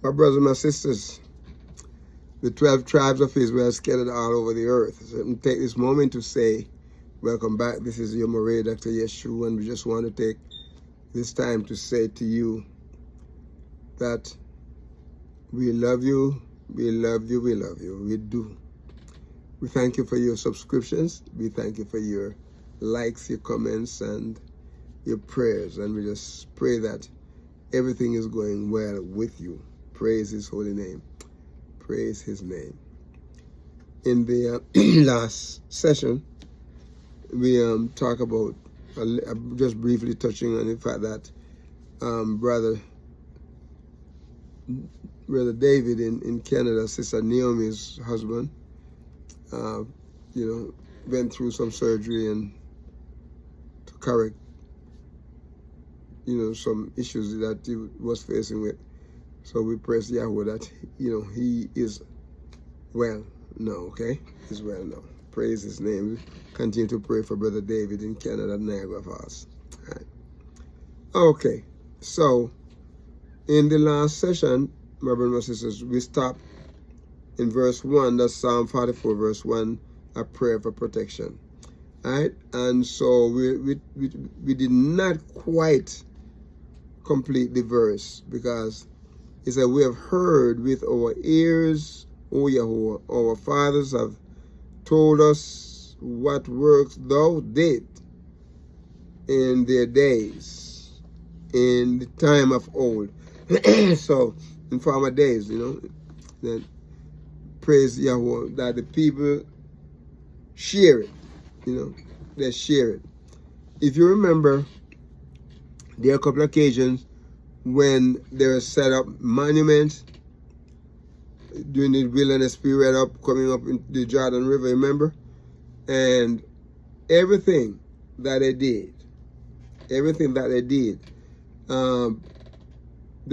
My brothers and my sisters, the 12 tribes of Israel are scattered all over the earth. So let me take this moment to say, welcome back. This is your Moray, Dr. Yeshua, and we just want to take this time to say to you that we love you, we love you, we love you. We do. We thank you for your subscriptions. We thank you for your likes, your comments, and your prayers. And we just pray that everything is going well with you. Praise his holy name. Praise his name. In the last session, we talk about, just briefly touching on the fact that Brother David in Canada, Sister Naomi's husband, went through some surgery and to correct, some issues that he was facing with. So we praise Yahweh that, he is well now, okay? He's well now. Praise his name. We continue to pray for Brother David in Canada, Niagara Falls. All right. Okay, so in the last session, my brothers and sisters, we stopped in verse 1, that's Psalm 44, verse 1, a prayer for protection. All right, and so we did not quite complete the verse because it said, we have heard with our ears, O Yahuwah, our fathers have told us what works thou did in their days, in the time of old. So, in former days, that praise Yahweh, that the people share it, they share it. If you remember, there are a couple of occasions when there are set up monuments during the wilderness period coming up into the Jordan River, remember? And everything that they did, they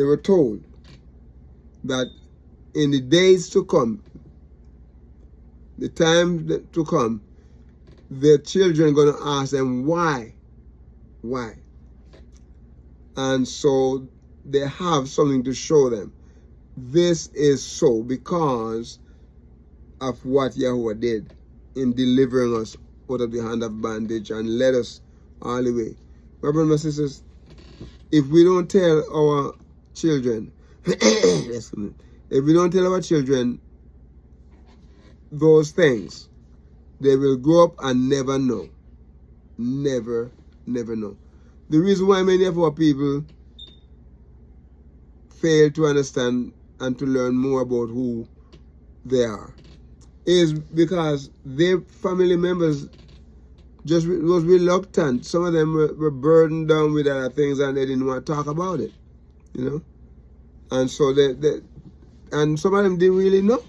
were told that in the days to come, the time to come, their children are going to ask them why. And so they have something to show them. This is so because of what Yahuwah did in delivering us out of the hand of bondage and led us all the way. My brothers and sisters, if we don't tell our children, if we don't tell our children those things, they will grow up and never know. Never know. The reason why many of our people fail to understand and to learn more about who they are is because their family members just was reluctant. Some of them were burdened down with other things and they didn't want to talk about it, And so and some of them didn't really know,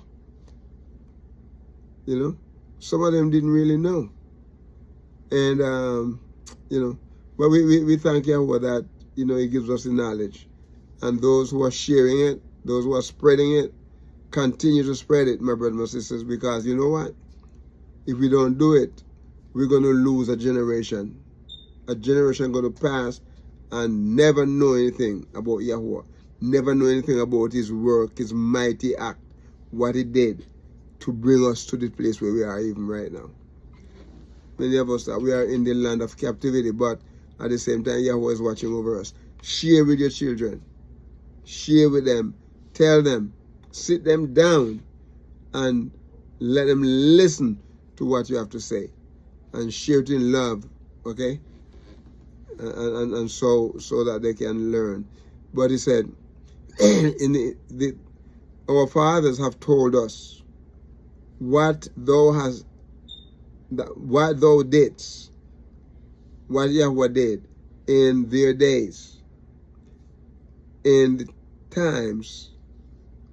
Some of them didn't really know. And, but we thank Yahweh that, he gives us the knowledge. And those who are sharing it, those who are spreading it, continue to spread it, my brothers and sisters, because you know what? If we don't do it, we're going to lose a generation. A generation going to pass and never know anything about Yahuwah. Never know anything about his work, his mighty act, what he did to bring us to the place where we are even right now. Many of us, we are in the land of captivity, but at the same time, Yahuwah is watching over us. Share with your children. Share with them. Tell them. Sit them down and let them listen to what you have to say. And share it in love, okay? And so that they can learn. But he said, our fathers have told us what thou didst, what Yahweh did in their days, in the times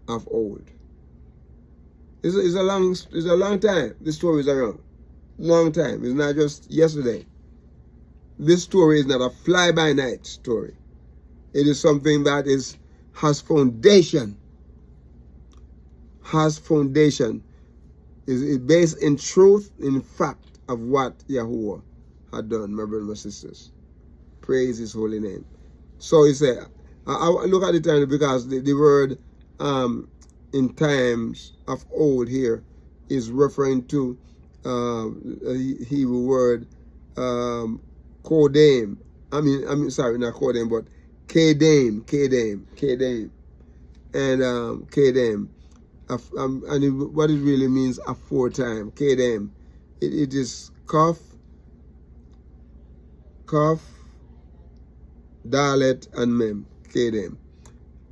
of old. It's a long time. This story is around. Long time. It's not just yesterday. This story is not a fly-by-night story. It is something that has foundation. Is based in truth, in fact, of what Yahuwah had done, my brothers and sisters. Praise his holy name. So he said, I look at the time because the word in times of old here is referring to a Hebrew word kodem. I mean, sorry, not kodem, but kedem, and kedem. And what it really means aforetime, kedem. It is kaf, dalet, and mem, kedem.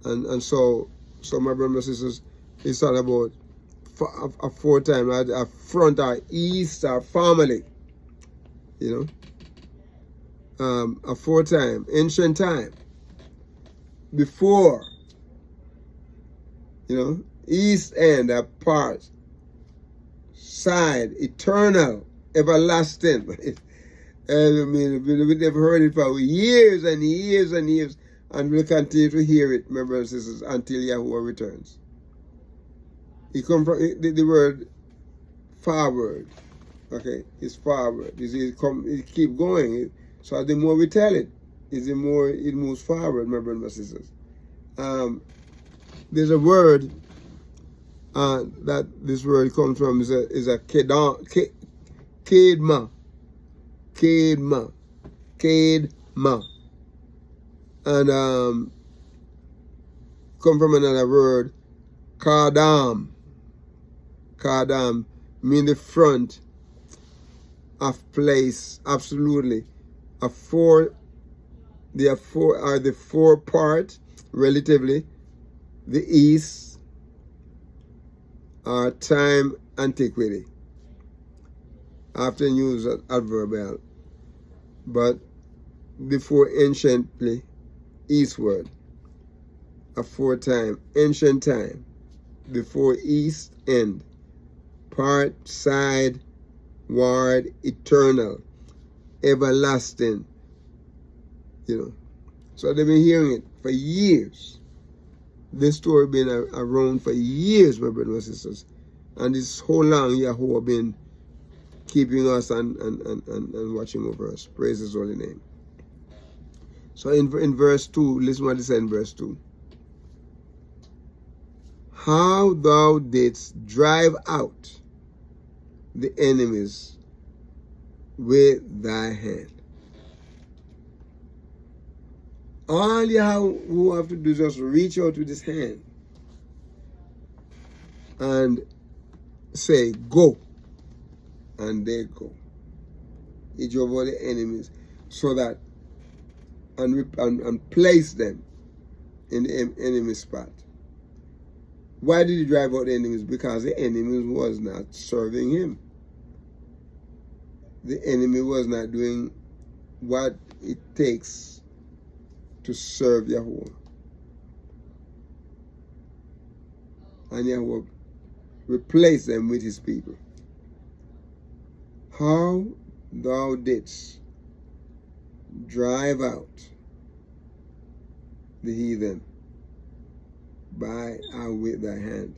And so my brothers and sisters, it's all about aforetime, a front or east or family, you know, aforetime, ancient time, before, you know, east end, apart, side, eternal, everlasting. And I mean, we never heard it for years and years and years, and we'll continue to hear it, my brothers and sisters, until Yahuwah returns. It comes from the word forward. Okay, it's forward. It keep going. So the more we tell it, the more it moves forward, my brothers and sisters. There's a word that this word comes from is a kedma. And come from another word, kadam. Kadam mean the front of place, absolutely. The four part, relatively, the east, are time, antiquity. Often used as adverbial, but before anciently, eastward, aforetime, ancient time, before east end, part, side, ward, eternal, everlasting, you know. So they've been hearing it for years. This story been around for years, my brothers and sisters. And this whole long Yahuwah been keeping us and watching over us. Praise his holy name. So in verse 2, listen what it said in verse 2. How thou didst drive out the enemies with thy hand. All you have to do is just reach out with his hand and say, go. And they go. He drove out the enemies so that, and place them in the enemy spot. Why did he drive out the enemies? Because the enemy was not serving him. The enemy was not doing what it takes to serve Yahuwah. And Yahuwah replaced them with his people. How thou didst drive out the heathen by and with thy hand.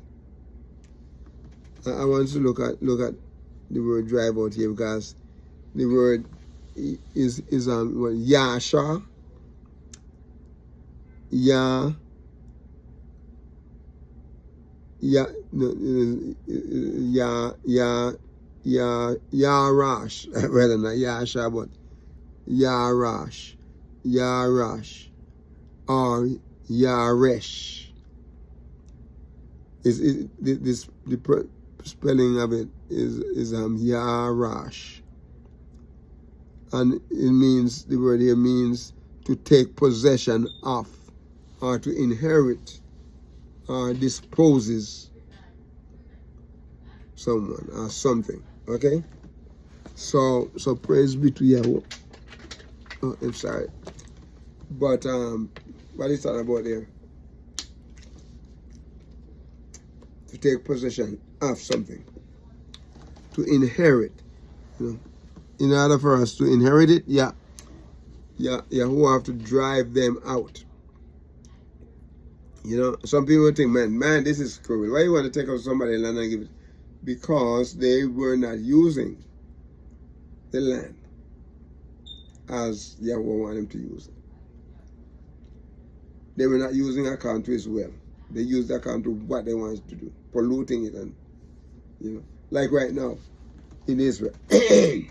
I want to look at the word drive out here, because the word is Yasha, Yarash, rather not Yasha, but Yarash, or Yaresh. The spelling of it is Yarash, and it means, the word here means to take possession of, or to inherit, or disposes someone or something. Okay, so praise be to Yahweh. Oh, I'm sorry, but what is that about there? To take possession of something, to inherit. You know, in order for us to inherit it, Yahuwah have to drive them out. You know, some people think, man, this is cruel. Why you want to take out somebody's land and give it? Because they were not using the land as Yahuwah wanted them to use it. They were not using according to his will. They use the account to what they want to do, polluting it, and like right now in Israel, we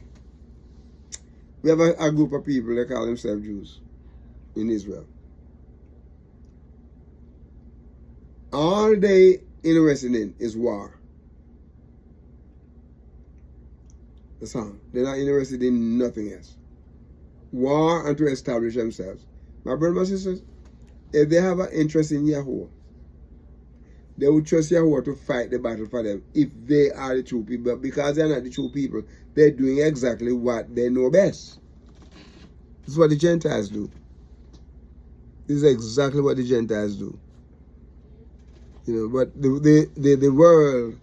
have a group of people that call themselves Jews in Israel. All they interested in is war. That's all. They're not interested in nothing else. War and to establish themselves. My brothers and sisters, if they have an interest in Yahuwah, they would trust Yahuwah to fight the battle for them if they are the true people. But because they're not the true people, they're doing exactly what they know best. This is what the Gentiles do. This is exactly what the Gentiles do. But the world,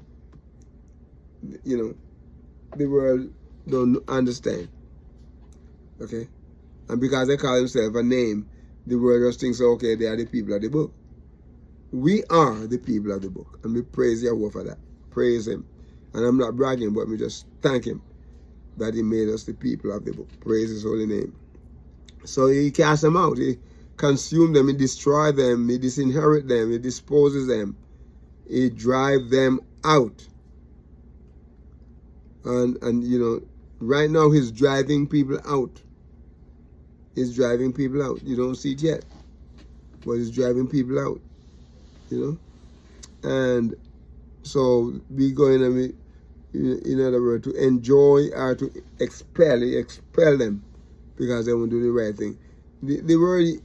the world don't understand. Okay? And because they call themselves a name, the world just thinks, okay, they are the people of the book. We are the people of the book. And we praise Yahweh for that. Praise him. And I'm not bragging, but we just thank him that he made us the people of the book. Praise his holy name. So he cast them out. He consumed them. He destroyed them. He disinherit them. He disposes them. He drive them out. And right now he's driving people out. He's driving people out. You don't see it yet, but he's driving people out. And so we going to, in other words, to enjoy or to expel them because they won't do the right thing. The word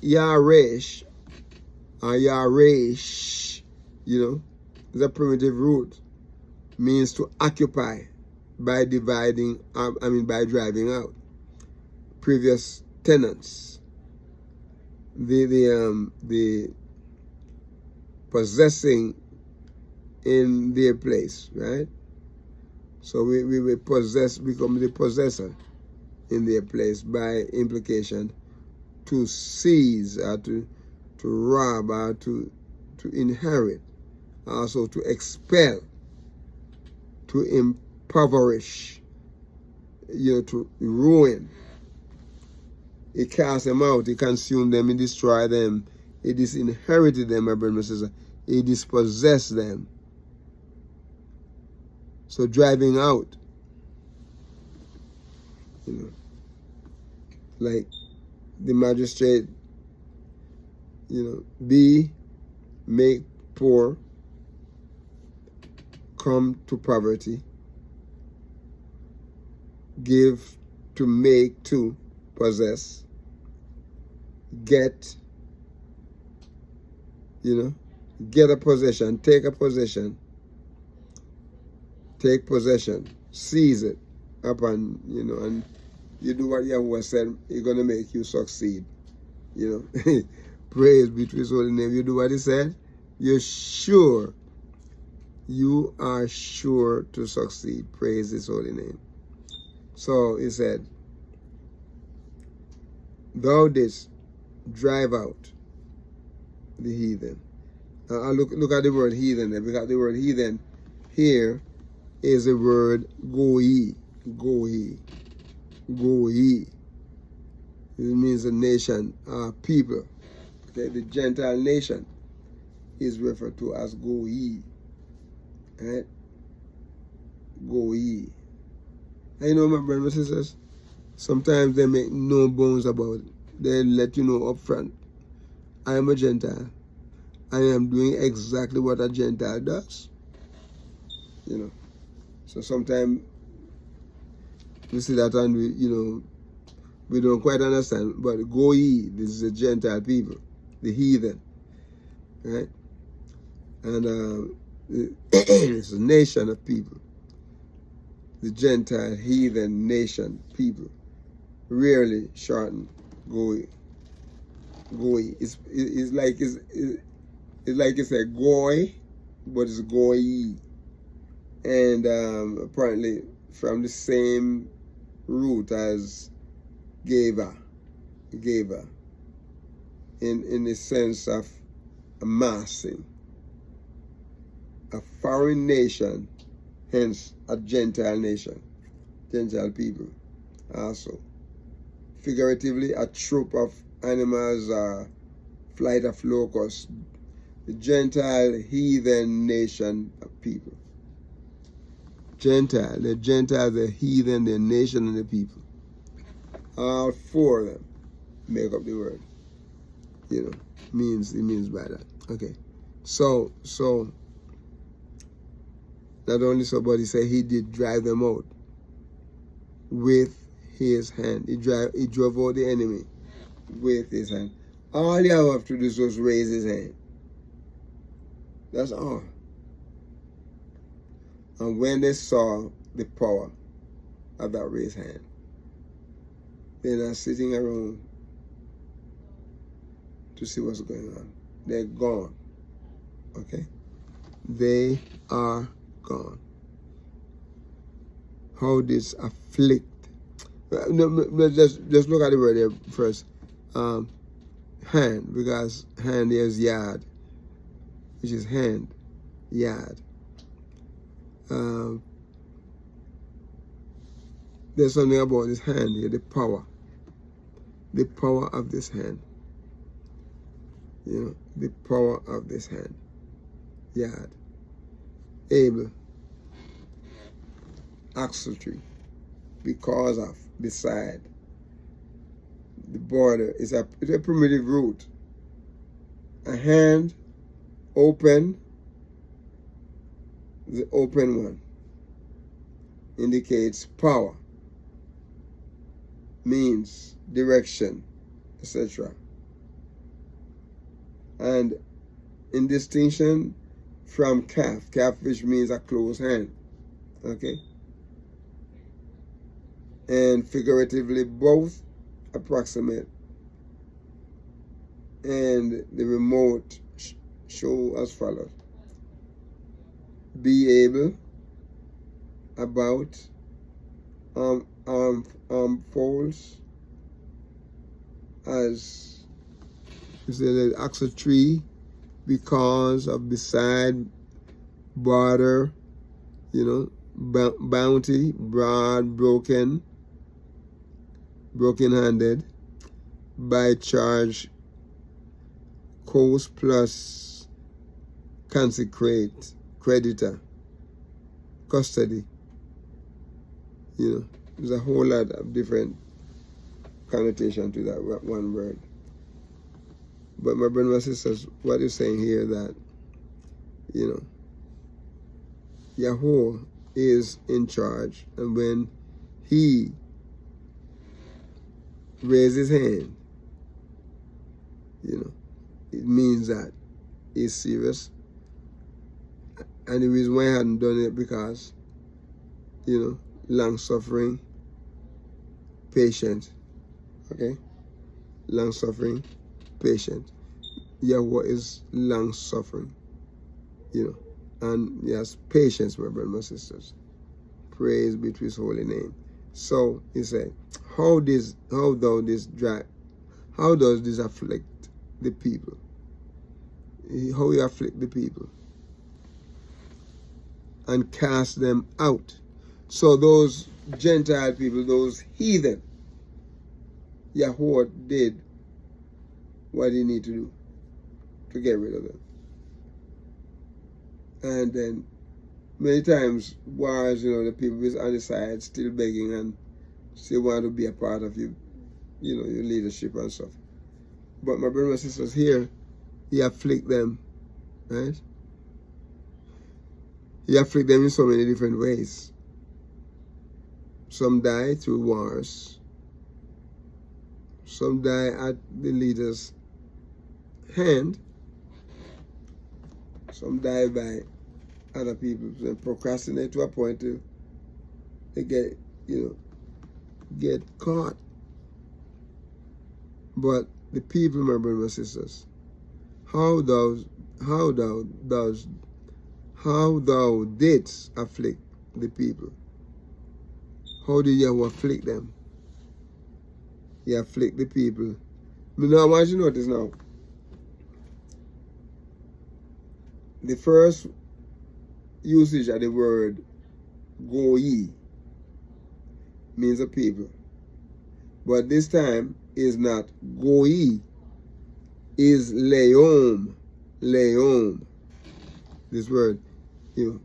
Yaresh or Yaresh, is a primitive root, means to occupy by dividing, by driving out previous tenants. The possessing in their place, right? So we become the possessor in their place, by implication, to seize or to rob or to inherit, also to expel, to impoverish, to ruin. He cast them out, he consumed them, he destroyed them, he disinherited them, my brother and sister. He dispossessed them. So driving out, like the magistrate, be, make poor, come to poverty, give, to make, to possess, get, get a possession, take a possession, take possession, seize it upon, and you do what Yahuwah said, he's going to make you succeed. Praise be to his holy name. You do what he said, you are sure to succeed. Praise his holy name. So he said, thou didst drive out the heathen. Look at the word heathen there, because the word heathen here is the word goyi. Goyi. Goyi. It means a nation, people. Okay, the Gentile nation is referred to as goyi. Right? Goyi. And my brothers and sisters, sometimes they make no bones about it. They let you know up front, I am a Gentile. I am doing exactly what a Gentile does. So sometimes we see that and we don't quite understand. But go ye, this is the Gentile people, the heathen, right? And it's a nation of people. The Gentile, heathen, nation, people. Rarely shorten, go ye. Go ye. It's like it's a goy, but it's goyi. And apparently from the same root as geva, in the sense of amassing. A foreign nation, hence a Gentile nation, Gentile people also. Figuratively, a troop of animals, flight of locusts, the Gentile heathen nation of people. The Gentiles, the heathen, the nation, and the people. All four of them make up the word. You know, it means by that. Okay. So not only so, but he said he did drive them out with his hand. He drove out the enemy with his hand. All you have to do is just raise his hand. That's all. And when they saw the power of that raised hand, they're not sitting around to see what's going on. They're gone. Okay? They are gone. How this afflict. No, just look at the word there first. Hand, because hand is yard, which is hand, yard. There's something about this hand here, the power of this hand. You know, the power of this hand, yard. Able, accessory, because of, beside. The border is a primitive root. A hand, open, the open one, indicates power, means, direction, etc. And in distinction from calf, which means a closed hand, okay? And figuratively, both approximate and the remote show as follows. Be able, about, folds, as you say, the axe of tree, because of, beside, border, you know, bounty, broad, broken-handed, by charge, cost plus consecrate, creditor, custody. You know, there's a whole lot of different connotation to that one word. But my brothers and sisters, what is saying here that, you know, YAHUAH is in charge, and when he raises his hand, you know, it means that he's serious. And the reason why I hadn't done it because, you know, long-suffering, patient, okay? Long-suffering, patient. YAHUAH is long-suffering, you know, and he has patience, my brothers and sisters. Praise be to his holy name. So he said, how does this afflict the people? How you afflict the people and cast them out. So those Gentile people, those heathen, YAHUAH did what he needed to do to get rid of them. And then many times, wars, you know, the people is on the side still begging and still want to be a part of you, you know, your leadership and stuff. But my brothers and sisters, here, he afflict them, right? He afflict them in so many different ways. Some die through wars. Some die at the leader's hand. Some die by other people. They procrastinate to a point till they get, you know, get caught. But the people, my brothers and sisters, how thou didst afflict the people. How did you afflict them? You afflict the people. Now I want you to notice now. The first usage of the word go ye means a people. But this time is not go ye, is leom, Leom. This word, you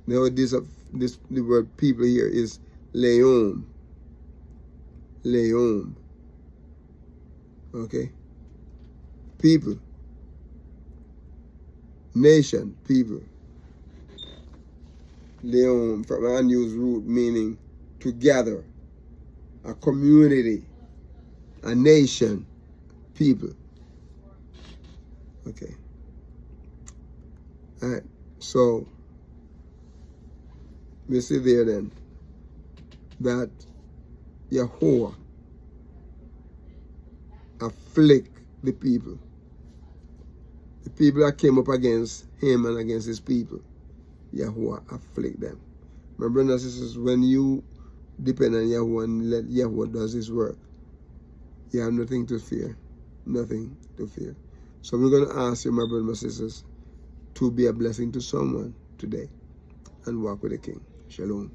know, the word people here is Leom. Leom. Okay? People. Nation, people. Leom, from an unused root meaning to gather. A community. A nation. People. Okay. All right. So, we see there then that YAHUAH afflict the people. The people that came up against him and against his people, YAHUAH afflict them. My brothers and sisters, when you depend on YAHUAH and let YAHUAH does his work, you have nothing to fear. Nothing to fear. So we're going to ask you, my brothers and sisters, to be a blessing to someone today and walk with the King. Shalom.